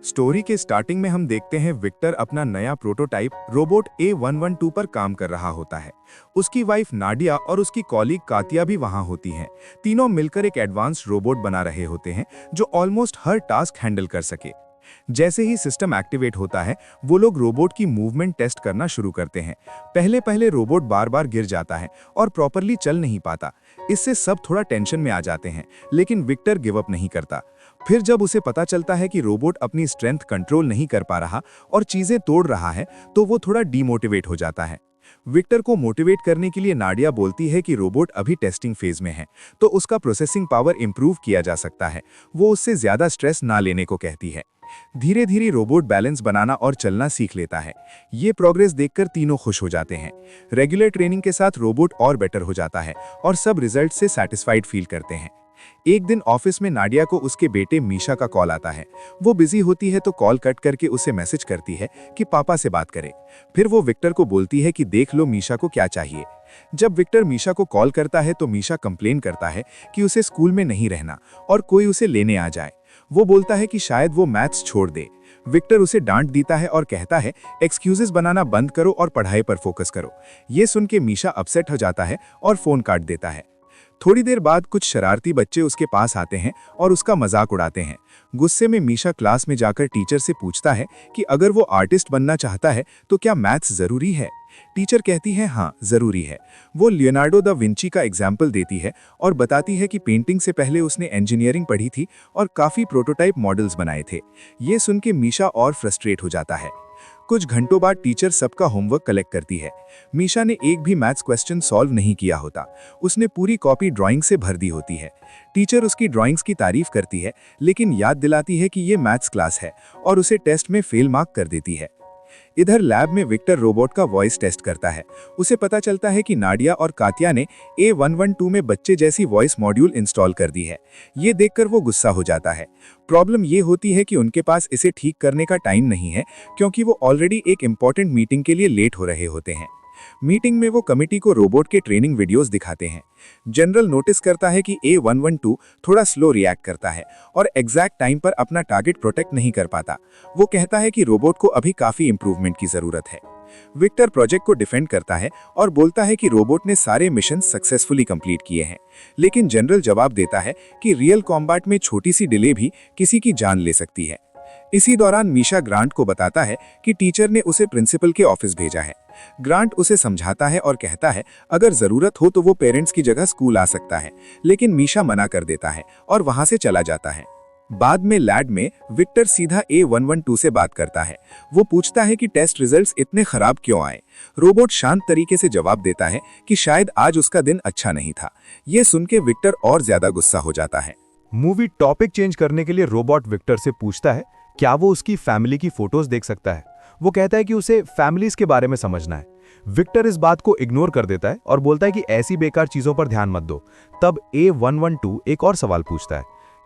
Story के starting में हम देखते हैं विक्टर अपना नया प्रोटोटाइप रोबोट A112 पर काम कर रहा होता है। उसकी वाइफ नाडिया और उसकी कॉलीग कातिया भी वहां होती हैं। तीनों मिलकर एक एडवांस रोबोट बना रहे होते हैं जो ऑलमोस्ट हर टास्क हैंडल कर सके। जैसे ही सिस्टम एक्टिवेट होता है वो लोग रोबोट की मूवमेंट टेस्ट करना शुरू करते हैं। पहले पहले रोबोट बार बार गिर जाता है और प्रॉपरली चल नहीं पाता। इससे सब थोड़ा टेंशन में आ जाते हैं, लेकिन विक्टर गिव अप नहीं करता। फिर जब उसे पता चलता है कि रोबोट अपनी स्ट्रेंथ कंट्रोल नहीं कर पा रहा और चीजें तोड़ रहा है, तो वो थोड़ा डीमोटिवेट हो जाता है। विक्टर को मोटिवेट करने के लिए नाडिया बोलती है कि रोबोट अभी टेस्टिंग फेज में है, तो उसका प्रोसेसिंग पावर इंप्रूव किया जा सकता है। वो उससे ज्यादा स्ट्रेस ना लेने को कहती है। धीरे धीरे रोबोट बैलेंस बनाना और चलना सीख लेता है। ये प्रोग्रेस देखकर तीनों खुश हो जाते हैं। रेगुलर ट्रेनिंग के साथ रोबोट और बेटर हो जाता है और सब रिजल्ट से सैटिस्फाइड फील करते हैं। एक दिन ऑफिस में नाडिया को उसके बेटे मीशा का कॉल आता है। वो बिजी होती है तो कॉल कट करके उसे मैसेज करती है कि पापा से बात करे। फिर वो विक्टर को बोलती है कि देख लो मीशा को क्या चाहिए। जब विक्टर मीशा को कॉल करता है तो मीशा कंप्लेन करता है कि उसे स्कूल में नहीं रहना और कोई उसे लेने आ जाए। वो बोलता है कि शायद वो मैथ्स छोड़ दे। विक्टर उसे डांट देता है और कहता है एक्सक्यूजेस बनाना बंद करो और पढ़ाई पर फोकस करो। ये सुन के मीशा अपसेट हो जाता है और फोन काट देता है। थोड़ी देर बाद कुछ शरारती बच्चे उसके पास आते हैं और उसका मजाक उड़ाते हैं। गुस्से में मीशा क्लास में जाकर टीचर से पूछता है कि अगर वो आर्टिस्ट बनना चाहता है तो क्या मैथ्स जरूरी है। टीचर कहती है हाँ जरूरी है। वो लियोनार्डो द विंची का एग्जाम्पल देती है और बताती है कि पेंटिंग से पहले उसने इंजीनियरिंग पढ़ी थी और काफी प्रोटोटाइप मॉडल्स बनाए थे। ये सुन के मीशा और फ्रस्ट्रेट हो जाता है। कुछ घंटों बाद टीचर सबका होमवर्क कलेक्ट करती है। मीशा ने एक भी मैथ्स क्वेश्चन सॉल्व नहीं किया होता। उसने पूरी कॉपी ड्राइंग से भर दी होती है। टीचर उसकी ड्राइंग्स की तारीफ करती है, लेकिन याद दिलाती है कि ये मैथ्स क्लास है और उसे टेस्ट में फेल मार्क कर देती है। इधर लैब में विक्टर रोबोट का वॉइस टेस्ट करता है। उसे पता चलता है कि नाडिया और कातिया ने A112 में बच्चे जैसी वॉइस मॉड्यूल इंस्टॉल कर दी है। ये देखकर वो गुस्सा हो जाता है। प्रॉब्लम ये होती है कि उनके पास इसे ठीक करने का टाइम नहीं है, क्योंकि वो ऑलरेडी एक इम्पॉर्टेंट मीटिंग के लिए लेट हो रहे होते हैं। मीटिंग में वो कमिटी को रोबोट के ट्रेनिंग वीडियोस दिखाते हैं। जनरल नोटिस करता है कि A112 थोड़ा स्लो रिएक्ट करता है और एग्जैक्ट टाइम पर अपना टारगेट प्रोटेक्ट नहीं कर पाता। वो कहता है कि रोबोट को अभी काफी इंप्रूवमेंट की जरूरत है। विक्टर प्रोजेक्ट को डिफेंड करता है और बोलता है कि रोबोट ने सारे मिशन सक्सेसफुली कंप्लीट किए हैं, लेकिन जनरल जवाब देता है कि रियल कॉम्बैट में छोटी सी डिले भी किसी की जान ले सकती है। इसी दौरान मीशा ग्रांट को बताता है कि टीचर ने उसे प्रिंसिपल के ऑफिस भेजा है। ग्रांट उसे समझाता है और कहता है अगर जरूरत हो तो वो पेरेंट्स की जगह स्कूल आ सकता है, लेकिन मीशा मना कर देता है और वहां से चला जाता है। बाद में लैब में विक्टर सीधा A112 से बात करता है। वो पूछता है कि टेस्ट रिजल्ट्स इतने खराब क्यों आए। रोबोट शांत तरीके से जवाब देता है कि शायद आज उसका दिन अच्छा नहीं था। ये सुन के विक्टर और ज्यादा गुस्सा हो जाता है। मूवी टॉपिक चेंज करने के लिए रोबोट विक्टर से पूछता है क्या वो उसकी फैमिली की फोटोज देख सकता है। वो कहता है कि उसे फैमिलीज के बारे में समझना है। विक्टर इस बात को इग्नोर कर देता है और बोलता है कि ऐसी बेकार चीजों पर ध्यान मत दो। तब A112 एक और सवाल पूछता है,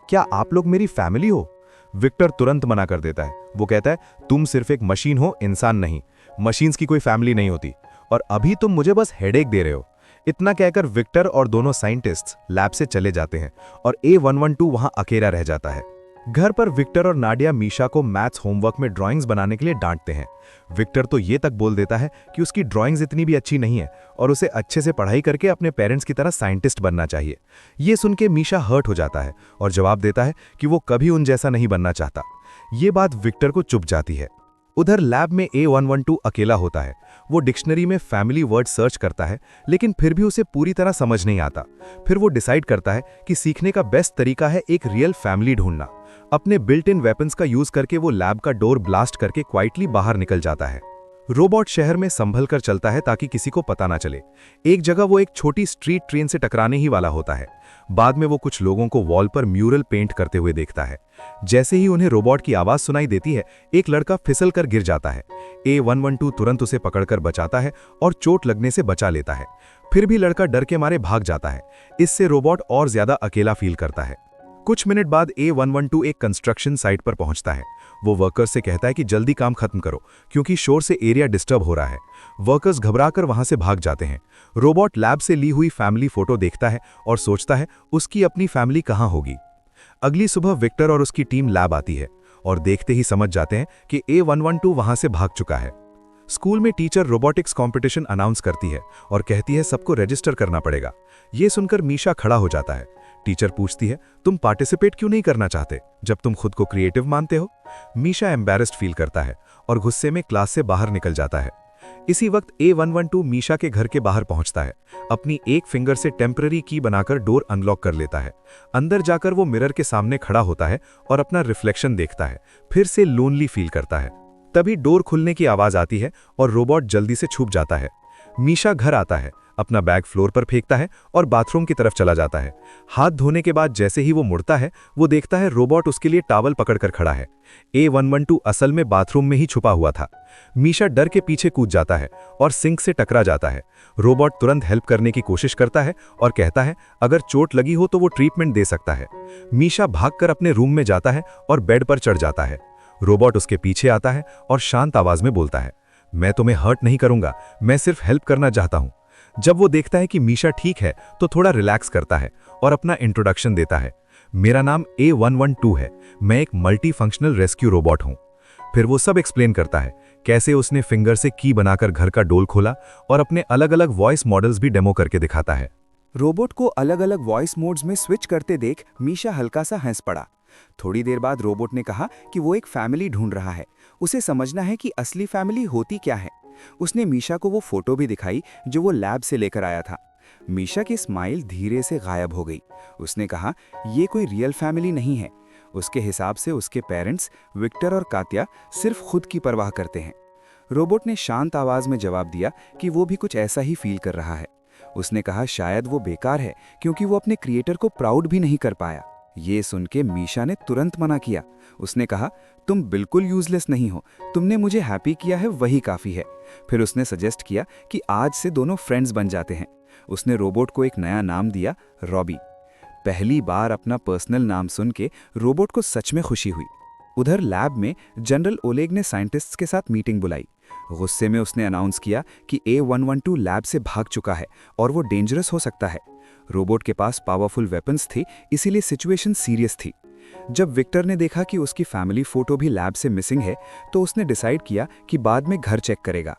क्या आप लोग मेरी फैमिली हो? विक्टर तुरंत मना कर देता है। वो कहता है तुम सिर्फ एक मशीन हो, इंसान नहीं। मशीन्स की कोई फैमिली नहीं होती और अभी तुम मुझे बस हेडेक दे रहे हो। इतना कहकर विक्टर और दोनों साइंटिस्ट्स लैब से चले जाते हैं और A112 वहां अकेला रह जाता है। घर पर विक्टर और नाडिया मीशा को मैथ्स होमवर्क में ड्राइंग्स बनाने के लिए डांटते हैं। विक्टर तो ये तक बोल देता है कि उसकी ड्राइंग्स इतनी भी अच्छी नहीं है और उसे अच्छे से पढ़ाई करके अपने पेरेंट्स की तरह साइंटिस्ट बनना चाहिए। ये सुन के मीशा हर्ट हो जाता है और जवाब देता है कि वो कभी उन जैसा नहीं बनना चाहता। ये बात विक्टर को चुभ जाती है। उधर लैब में A112 अकेला होता है। वो डिक्शनरी में फैमिली वर्ड सर्च करता है, लेकिन फिर भी उसे पूरी तरह समझ नहीं आता। फिर वो डिसाइड करता है कि सीखने का बेस्ट तरीका है एक रियल फैमिली ढूंढना। अपने बिल्ट इन वेपन्स का यूज करके वो लैब का डोर ब्लास्ट करके क्वाइटली बाहर निकल जाता है। रोबोट शहर में संभल कर चलता है ताकि किसी को पता ना चले। एक जगह वो एक छोटी स्ट्रीट ट्रेन से टकराने ही वाला होता है। बाद में वो कुछ लोगों को वॉल पर म्यूरल पेंट करते हुए देखता है। जैसे ही उन्हें रोबोट की आवाज सुनाई देती है, एक लड़का फिसल कर गिर जाता है। A112 तुरंत उसे पकड़कर बचाता है और चोट लगने से बचा लेता है। फिर भी लड़का डर के मारे भाग जाता है। इससे रोबोट और ज्यादा अकेला फील करता है। कुछ मिनट बाद A112 एक कंस्ट्रक्शन साइट पर पहुंचता है। वो वर्कर्स से कहता है कि जल्दी काम खत्म करो क्योंकि शोर से एरिया डिस्टर्ब हो रहा है। वर्कर्स घबराकर वहां से भाग जाते हैं। रोबोट लैब से ली हुई फैमिली फोटो देखता है और सोचता है उसकी अपनी फैमिली कहां होगी। अगली सुबह विक्टर और उसकी टीम लैब आती है। और देखते ही समझ जाते हैं कि A112 वहां से भाग चुका है। स्कूल में टीचर रोबोटिक्स कंपटीशन अनाउंस करती है और कहती है सबको रजिस्टर करना पड़ेगा। ये सुनकर मीशा खड़ा हो जाता है। टीचर पूछती है, तुम पार्टिसिपेट क्यों नहीं करना चाहते जब तुम खुद को क्रिएटिव मानते हो? मीशा एम्बैरेस्ड फील करता है और गुस्से में क्लास से बाहर निकल जाता है। इसी वक्त A112 मीशा के घर के बाहर पहुंचता है। अपनी एक फिंगर से टेम्पररी की बनाकर डोर अनलॉक कर लेता है। अंदर जाकर वो मिरर के सामने खड़ा होता है और अपना रिफ्लेक्शन देखता है। फिर से लोनली फील करता है। तभी डोर खुलने की आवाज आती है और रोबोट जल्दी से छुप जाता है। मीशा घर आता है, अपना बैग फ्लोर पर फेंकता है और बाथरूम की तरफ चला जाता है। हाथ धोने के बाद जैसे ही वो मुड़ता है, वो देखता है रोबोट उसके लिए टॉवल पकड़कर खड़ा है। A112 असल में बाथरूम में ही छुपा हुआ था। मीशा डर के पीछे कूद जाता है और सिंक से टकरा जाता है। रोबोट तुरंत हेल्प करने की कोशिश करता है और कहता है अगर चोट लगी हो तो वो ट्रीटमेंट दे सकता है। मीशा भागकर अपने रूम में जाता है और बेड पर चढ़ जाता है। रोबोट उसके पीछे आता है और शांत आवाज में बोलता है, मैं तुम्हें हर्ट नहीं करूंगा, मैं सिर्फ हेल्प करना चाहता हूं। जब वो देखता है कि मीशा ठीक है तो थोड़ा रिलैक्स करता है और अपना इंट्रोडक्शन देता है, मेरा नाम A112 है, मैं एक मल्टी फंक्शनल रेस्क्यू रोबोट हूं। फिर वो सब एक्सप्लेन करता है, कैसे उसने फिंगर से की बनाकर घर का डोर खोला और अपने अलग अलग वॉइस मॉडल्स भी डेमो करके दिखाता है। रोबोट को अलग अलग वॉइस मोड्स में स्विच करते देख मीशा हल्का सा हंस पड़ा। थोड़ी देर बाद रोबोट ने कहा कि वो एक फैमिली ढूंढ रहा है, उसे समझना है कि असली फैमिली होती क्या है। उसने मीशा को वो फोटो भी दिखाई जो वो लैब से लेकर आया था। मीशा की स्माइल धीरे से गायब हो गई। उसने कहा, ये कोई रियल फैमिली नहीं है। उसके हिसाब से उसके पेरेंट्स विक्टर और कात्या सिर्फ खुद की परवाह करते हैं। रोबोट ने शांत आवाज में जवाब दिया कि वो भी कुछ ऐसा ही फील कर रहा है। उसने कहा शायद वो बेकार है क्योंकि वो अपने क्रिएटर को प्राउड भी नहीं कर पाया। ये सुन के मीशा ने तुरंत मना किया। उसने कहा, तुम बिल्कुल यूजलेस नहीं हो, तुमने मुझे हैप्पी किया है वही काफ़ी है। फिर उसने सजेस्ट किया कि आज से दोनों फ्रेंड्स बन जाते हैं। उसने रोबोट को एक नया नाम दिया, रॉबी। पहली बार अपना पर्सनल नाम सुन के रोबोट को सच में खुशी हुई। उधर लैब में जनरल ओलेग ने साइंटिस्ट्स के साथ मीटिंग बुलाई। गुस्से में उसने अनाउंस किया कि A112 लैब से भाग चुका है और वो डेंजरस हो सकता है। रोबोट के पास पावरफुल वेपन्स थे, इसीलिए सिचुएशन सीरियस थी। जब विक्टर ने देखा कि उसकी फैमिली फोटो भी लैब से मिसिंग है, तो उसने डिसाइड किया कि बाद में घर चेक करेगा।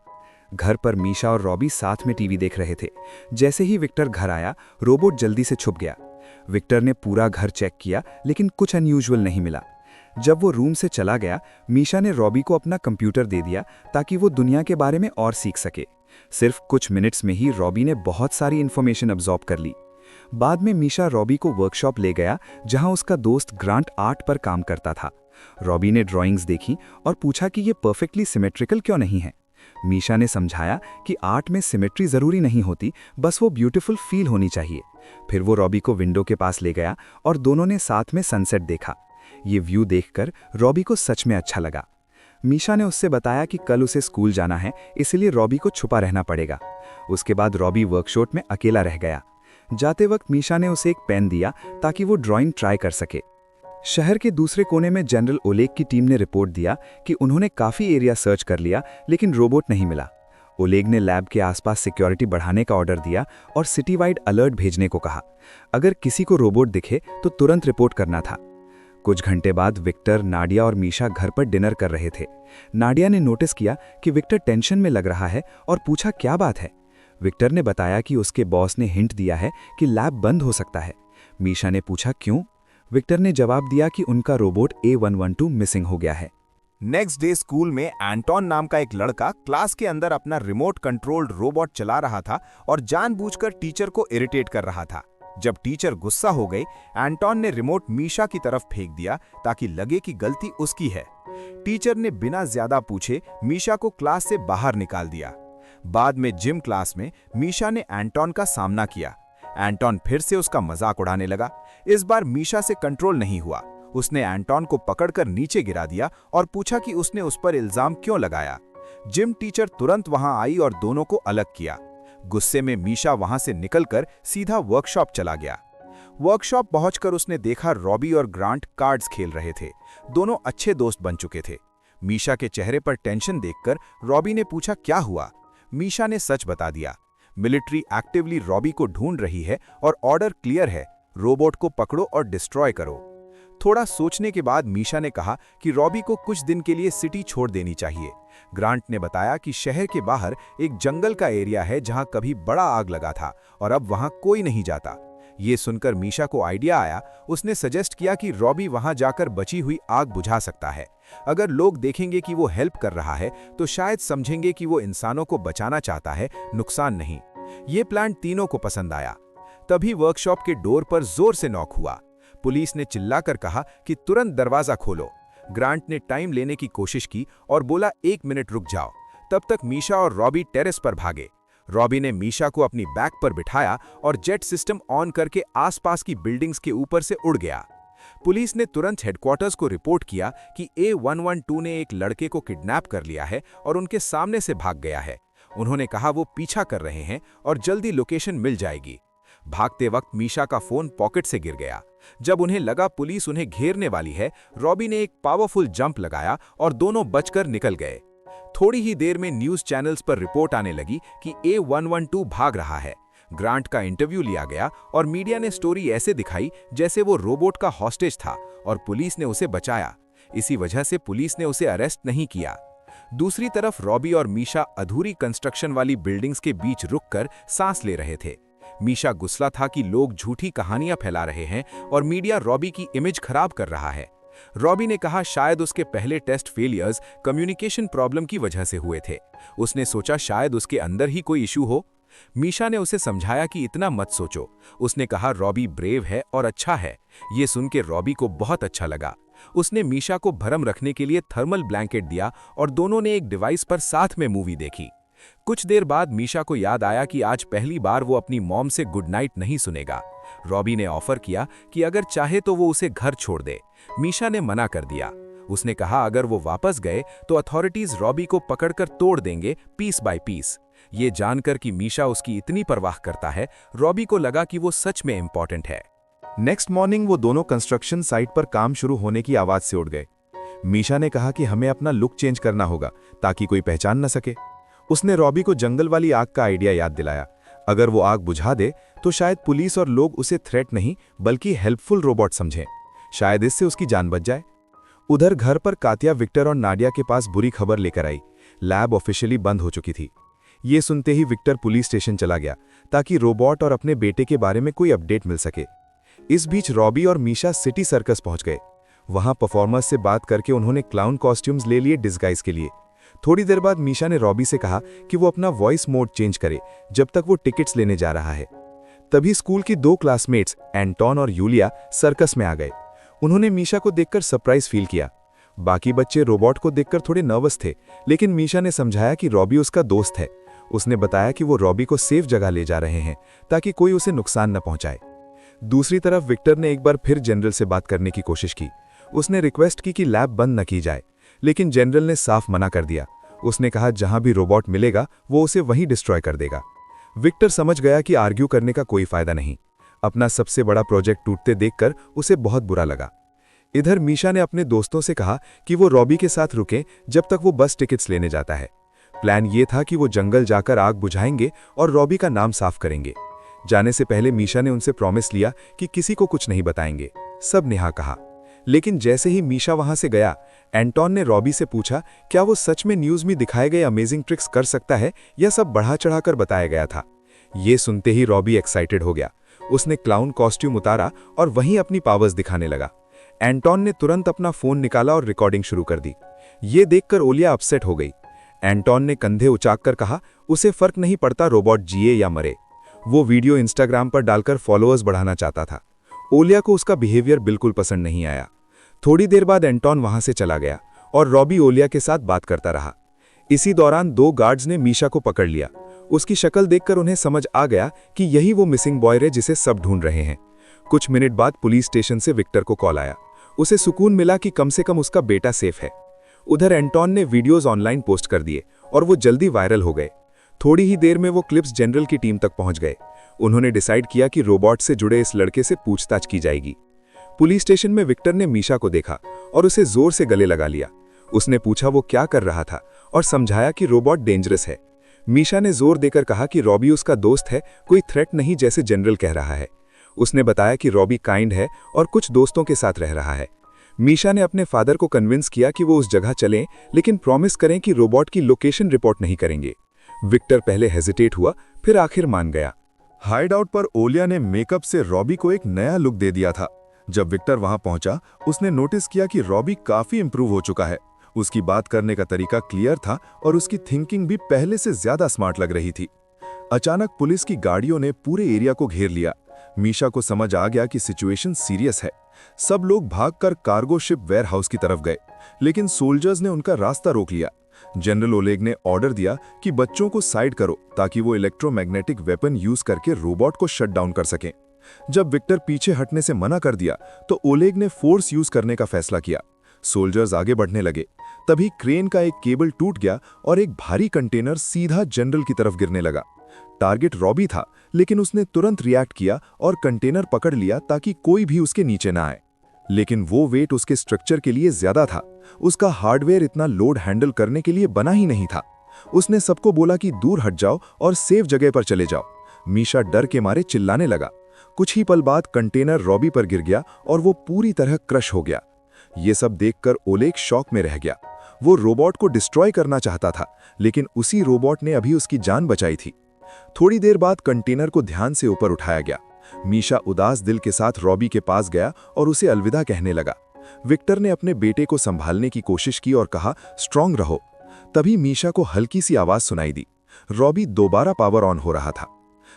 घर पर मीशा और रॉबी साथ में टीवी देख रहे थे। जैसे ही विक्टर घर आया, रोबोट जल्दी से छुप गया। विक्टर ने पूरा घर चेक किया, लेकिन कुछ अनयूजुअल नहीं मिला। जब वो रूम से चला गया, मीशा ने रॉबी को अपना कंप्यूटर दे दिया ताकि वो दुनिया के बारे में और सीख सके। सिर्फ कुछ मिनट्स में ही रॉबी ने बहुत सारी इन्फॉर्मेशन अब्सॉर्ब कर ली। बाद में मीशा रॉबी को वर्कशॉप ले गया जहां उसका दोस्त ग्रांट आर्ट पर काम करता था। रॉबी ने ड्राइंग्स देखी और पूछा कि ये परफेक्टली सिमेट्रिकल क्यों नहीं है। मीशा ने समझाया कि आर्ट में सिमेट्री जरूरी नहीं होती, बस वो ब्यूटीफुल फील होनी चाहिए। फिर वो रॉबी को विंडो के पास ले गया और दोनों ने साथ में सनसेट देखा। ये व्यू देखकर रॉबी को सच में अच्छा लगा। मीशा ने उससे बताया कि कल उसे स्कूल जाना है, इसलिए रॉबी को छुपा रहना पड़ेगा। उसके बाद रॉबी वर्कशॉप में अकेला रह गया। जाते वक्त मीशा ने उसे एक पेन दिया ताकि वो ड्राइंग ट्राई कर सके। शहर के दूसरे कोने में जनरल ओलेग की टीम ने रिपोर्ट दिया कि उन्होंने काफ़ी एरिया सर्च कर लिया, लेकिन रोबोट नहीं मिला। ओलेग ने लैब के आसपास सिक्योरिटी बढ़ाने का ऑर्डर दिया और सिटी वाइड अलर्ट भेजने को कहा। अगर किसी को रोबोट दिखे तो तुरंत रिपोर्ट करना था। कुछ घंटे बाद विक्टर, नाडिया और मीशा घर पर डिनर कर रहे थे। नाडिया ने नोटिस किया कि विक्टर टेंशन में लग रहा है और पूछा क्या बात है। विक्टर ने बताया कि उसके बॉस ने हिंट दिया है कि लैब बंद हो सकता है। मीशा ने पूछा क्यों। विक्टर ने जवाब दिया कि उनका रोबोट A112 मिसिंग हो गया है। नेक्स्ट डे स्कूल में एंटोन नाम का एक लड़का क्लास के अंदर अपना रिमोट कंट्रोल्ड रोबोट चला रहा था और जानबूझकर टीचर को इरिटेट कर रहा था। जब टीचर गुस्सा हो गई, एंटोन ने रिमोट मीशा की तरफ फेंक दिया ताकि लगे कि गलती उसकी है। टीचर ने बिना ज्यादा पूछे मीशा को क्लास से बाहर निकाल दिया। बाद में जिम क्लास में मीशा ने एंटोन का सामना किया। एंटोन फिर से उसका मजाक उड़ाने लगा। इस बार मीशा से कंट्रोल नहीं हुआ। उसने एंटोन को पकड़कर नीचे गिरा दिया और पूछा कि उसने उस पर इल्जाम क्यों लगाया। जिम टीचर तुरंत वहां आई और दोनों को अलग किया। गुस्से में मीशा वहां से निकलकर सीधा वर्कशॉप चला गया। वर्कशॉप पहुंचकर उसने देखा रॉबी और ग्रांट कार्ड्स खेल रहे थे। दोनों अच्छे दोस्त बन चुके थे। मीशा के चेहरे पर टेंशन देखकर रॉबी ने पूछा क्या हुआ। मीशा ने सच बता दिया। मिलिट्री एक्टिवली रॉबी को ढूंढ रही है और ऑर्डर क्लियर है, रोबोट को पकड़ो और डिस्ट्रॉय करो। थोड़ा सोचने के बाद मीशा ने कहा कि रॉबी को कुछ दिन के लिए सिटी छोड़ देनी चाहिए। ग्रांट ने बताया कि शहर के बाहर एक जंगल का एरिया है जहां कभी बड़ा आग लगा था और अब वहां कोई नहीं जाता। ये सुनकर मीशा को आइडिया आया। उसने सजेस्ट किया कि रॉबी वहां जाकर बची हुई आग बुझा सकता है। अगर लोग देखेंगे कि वो हेल्प कर रहा है तो शायद समझेंगे कि वो इंसानों को बचाना चाहता है, नुकसान नहीं। ये प्लान तीनों को पसंद आया। तभी वर्कशॉप के डोर पर जोर से नॉक हुआ। पुलिस ने चिल्लाकर कहा कि तुरंत दरवाजा खोलो। ग्रांट ने टाइम लेने की कोशिश की और बोला 1 मिनट रुक जाओ। तब तक मीशा और रॉबी टेरेस पर भागे। रॉबी ने मीशा को अपनी बैक पर बिठाया और जेट सिस्टम ऑन करके आसपास की बिल्डिंग्स के ऊपर से उड़ गया। पुलिस ने तुरंत हेडक्वार्टर्स को रिपोर्ट किया कि A112 ने एक लड़के को किडनैप कर लिया है और उनके सामने से भाग गया है। उन्होंने कहा वो पीछा कर रहे हैं और जल्दी लोकेशन मिल जाएगी। भागते वक्त मीशा का फोन पॉकेट से गिर गया। जब उन्हें लगा पुलिस उन्हें घेरने वाली है, रॉबी ने एक पावरफुल जंप लगाया और दोनों बचकर निकल गए। थोड़ी ही देर में न्यूज चैनल्स पर रिपोर्ट आने लगी कि A112 भाग रहा है। ग्रांट का इंटरव्यू लिया गया और मीडिया ने स्टोरी ऐसे दिखाई जैसे वो रोबोट का हॉस्टेज था और पुलिस ने उसे बचाया। इसी वजह से पुलिस ने उसे अरेस्ट नहीं किया। दूसरी तरफ रॉबी और मीशा अधूरी कंस्ट्रक्शन वाली बिल्डिंग्स के बीच रुककर सांस ले रहे थे। मीशा गुस्सा था कि लोग झूठी कहानियां फैला रहे हैं और मीडिया रॉबी की इमेज खराब कर रहा है। रॉबी ने कहा शायद उसके पहले टेस्ट फेलियर्स कम्युनिकेशन प्रॉब्लम की वजह से हुए थे। उसने सोचा शायद उसके अंदर ही कोई इशू हो। मीशा ने उसे समझाया कि इतना मत सोचो। उसने कहा रॉबी ब्रेव है और अच्छा है। ये सुन के रॉबी को बहुत अच्छा लगा। उसने मीशा को भरम रखने के लिए थर्मल ब्लैंकेट दिया और दोनों ने एक डिवाइस पर साथ में मूवी देखी। कुछ देर बाद मीशा को याद आया कि आज पहली बार वो अपनी मॉम से गुड नाइट नहीं सुनेगा। रॉबी ने ऑफर किया कि अगर चाहे तो वो उसे घर छोड़ दे। मीशा ने मना कर दिया। उसने कहा अगर वो वापस गए तो अथॉरिटीज रॉबी को पकड़कर तोड़ देंगे पीस बाय पीस। ये जानकर कि मीशा उसकी इतनी परवाह करता है, रॉबी को लगा कि वो सच में इंपॉर्टेंट है। नेक्स्ट मॉर्निंग वो दोनों कंस्ट्रक्शन साइट पर काम शुरू होने की आवाज से उठ गए। मीशा ने कहा कि हमें अपना लुक चेंज करना होगा ताकि कोई पहचान न सके। उसने रॉबी को जंगल वाली आग का आइडिया याद दिलाया। अगर वो आग बुझा दे तो शायद पुलिस और लोग उसे थ्रेट नहीं बल्कि हेल्पफुल रोबोट समझें। शायद इससे उसकी जान बच जाए। उधर घर पर कातिया विक्टर और नाडिया के पास बुरी खबर लेकर आई। लैब ऑफिशियली बंद हो चुकी थी। ये सुनते ही विक्टर पुलिस स्टेशन चला गया ताकि रोबोट और अपने बेटे के बारे में कोई अपडेट मिल सके। इस बीच रॉबी और मीशा सिटी सर्कस पहुंच गए। वहां परफॉर्मर्स से बात करके उन्होंने क्लाउन कॉस्ट्यूम्स ले लिए डिस्गाइज के लिए। थोड़ी देर बाद मीशा ने रॉबी से कहा कि वो अपना वॉइस मोड चेंज करे जब तक वो टिकट्स लेने जा रहा है। तभी स्कूल की 2 क्लासमेट्स एंटोन और यूलिया सर्कस में आ गए। उन्होंने मीशा को देखकर सरप्राइज फील किया। बाकी बच्चे रोबोट को देखकर थोड़े नर्वस थे, लेकिन मीशा ने समझाया कि रॉबी उसका दोस्त है। उसने बताया कि वो रॉबी को सेफ जगह ले जा रहे हैं ताकि कोई उसे नुकसान न पहुंचाए। दूसरी तरफ विक्टर ने एक बार फिर जनरल से बात करने की कोशिश की। उसने रिक्वेस्ट की कि लैब बंद न की जाए, लेकिन जनरल ने साफ मना कर दिया। उसने कहा जहां भी रोबोट मिलेगा वो उसे वहीं डिस्ट्रॉय कर देगा। विक्टर समझ गया कि आर्ग्यू करने का कोई फायदा नहीं। अपना सबसे बड़ा प्रोजेक्ट टूटते देखकर उसे बहुत बुरा लगा। इधर मीशा ने अपने दोस्तों से कहा कि वो रॉबी के साथ रुकें जब तक वो बस टिकट्स लेने जाता है। प्लान ये था कि वो जंगल जाकर आग बुझाएंगे और रॉबी का नाम साफ करेंगे। जाने से पहले मीशा ने उनसे प्रॉमिस लिया कि किसी को कुछ नहीं बताएंगे। सब ने हाँ कहा। लेकिन जैसे ही मीशा वहां से गया, एंटोन ने रॉबी से पूछा क्या वो सच में न्यूज में दिखाए गए अमेजिंग ट्रिक्स कर सकता है या सब बढ़ा चढ़ाकर बताया गया था। ये सुनते ही रॉबी एक्साइटेड हो गया। उसने क्लाउन कॉस्ट्यूम उतारा और वहीं अपनी पावर्स दिखाने लगा। एंटोन ने तुरंत अपना फोन निकाला और रिकॉर्डिंग शुरू कर दी। ये देखकर ओलिया अपसेट हो गई। एंटोन ने कंधे उचाककर कहा उसे फर्क नहीं पड़ता रोबोट जिए या मरे। वो वीडियो इंस्टाग्राम पर डालकर फॉलोअर्स बढ़ाना चाहता था। ओलिया को उसका बिहेवियर बिल्कुल पसंद नहीं आया। थोड़ी देर बाद एंटोन वहां से चला गया और रॉबी ओलिया के साथ बात करता रहा। इसी दौरान 2 गार्ड्स ने मीशा को पकड़ लिया। उसकी शक्ल देखकर उन्हें समझ आ गया कि यही वो मिसिंग बॉय है जिसे सब ढूंढ रहे हैं। कुछ मिनट बाद पुलिस स्टेशन से विक्टर को कॉल आया। उसे सुकून मिला कि कम से कम उसका बेटा सेफ है। उधर एंटोन ने वीडियोज ऑनलाइन पोस्ट कर दिए और वो जल्दी वायरल हो गए। थोड़ी ही देर में वो क्लिप्स जनरल की टीम तक पहुंच गए। उन्होंने डिसाइड किया कि रोबोट से जुड़े इस लड़के से पूछताछ की जाएगी। पुलिस स्टेशन में विक्टर ने मीशा को देखा और उसे जोर से गले लगा लिया। उसने पूछा वो क्या कर रहा था और समझाया कि रोबोट डेंजरस है। मीशा ने जोर देकर कहा कि रॉबी उसका दोस्त है, कोई थ्रेट नहीं जैसे जनरल कह रहा है। उसने बताया कि रॉबी काइंड है और कुछ दोस्तों के साथ रह रहा है। मीशा ने अपने फादर को कन्विंस किया कि वो उस जगह चलें, लेकिन प्रॉमिस करें कि रोबोट की लोकेशन रिपोर्ट नहीं करेंगे। विक्टर पहले हेजिटेट हुआ, फिर आखिर मान गया। हाइड आउट पर ओलिया ने मेकअप से रॉबी को एक नया लुक दे दिया था। जब विक्टर वहां पहुंचा, उसने नोटिस किया कि रॉबी काफी इंप्रूव हो चुका है। उसकी बात करने का तरीका क्लियर था और उसकी थिंकिंग भी पहले से ज्यादा स्मार्ट लग रही थी। अचानक पुलिस की गाड़ियों ने पूरे एरिया को घेर लिया। मीशा को समझ आ गया कि सिचुएशन सीरियस है। सब लोग भागकर कार्गो शिप वेयरहाउस की तरफ गए, लेकिन सोल्जर्स ने उनका रास्ता रोक लिया। जनरल ओलेग ने ऑर्डर दिया कि बच्चों को साइड करो ताकि वो इलेक्ट्रोमैग्नेटिक वेपन यूज करके रोबोट को शट डाउन कर सकें। जब विक्टर पीछे हटने से मना कर दिया तो ओलेग ने फोर्स यूज करने का फैसला किया। सोल्जर्स आगे बढ़ने लगे। तभी क्रेन का एक केबल टूट गया और एक भारी कंटेनर सीधा जनरल की तरफ गिरने लगा। टारगेट रॉबी था, लेकिन उसने तुरंत रिएक्ट किया और कंटेनर पकड़ लिया ताकि कोई भी उसके नीचे ना आए। लेकिन वो वेट उसके स्ट्रक्चर के लिए ज्यादा था। उसका हार्डवेयर इतना लोड हैंडल करने के लिए बना ही नहीं था। उसने सबको बोला कि दूर हट जाओ और सेफ जगह पर चले जाओ। मीशा डर के मारे चिल्लाने लगा। कुछ ही पल बाद कंटेनर रॉबी पर गिर गया और वो पूरी तरह क्रश हो गया। ये सब देखकर ओलेग शॉक में रह गया। वो रोबोट को डिस्ट्रॉय करना चाहता था, लेकिन उसी रोबोट ने अभी उसकी जान बचाई थी। थोड़ी देर बाद कंटेनर को ध्यान से ऊपर उठाया गया। मीशा उदास दिल के साथ रॉबी के पास गया और उसे अलविदा कहने लगा। विक्टर ने अपने बेटे को संभालने की कोशिश की और कहा, स्ट्रांग रहो। तभी मीशा को हल्की सी आवाज सुनाई दी। रॉबी दोबारा पावर ऑन हो रहा था।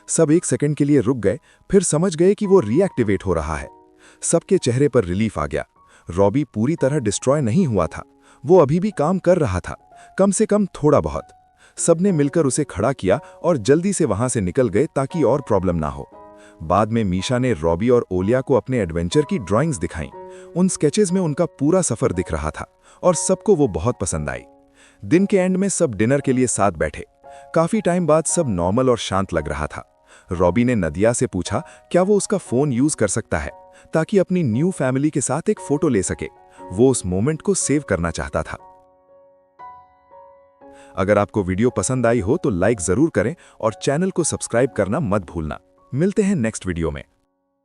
सब एक सेकंड के लिए रुक गए, फिर समझ गए कि वो रीएक्टिवेट हो रहा है। सबके चेहरे पर रिलीफ आ गया। रॉबी पूरी तरह डिस्ट्रॉय नहीं हुआ था। वो अभी भी काम कर रहा था, कम से कम थोड़ा बहुत। सबने मिलकर उसे खड़ा किया और जल्दी से वहां से निकल गए ताकि और प्रॉब्लम ना हो। बाद में मीशा ने रॉबी और ओलिया को अपने एडवेंचर की ड्राइंग्स दिखाईं। उन स्केचेस में उनका पूरा सफर दिख रहा था और सबको वो बहुत पसंद आई। दिन के एंड में सब डिनर के लिए साथ बैठे। काफी टाइम बाद सब नॉर्मल और शांत लग रहा था। रॉबी ने नदिया से पूछा क्या वो उसका फोन यूज कर सकता है ताकि अपनी न्यू फैमिली के साथ एक फोटो ले सके। वो उस मोमेंट को सेव करना चाहता था। अगर आपको वीडियो पसंद आई हो तो लाइक जरूर करें और चैनल को सब्सक्राइब करना मत भूलना। मिलते हैं नेक्स्ट वीडियो में।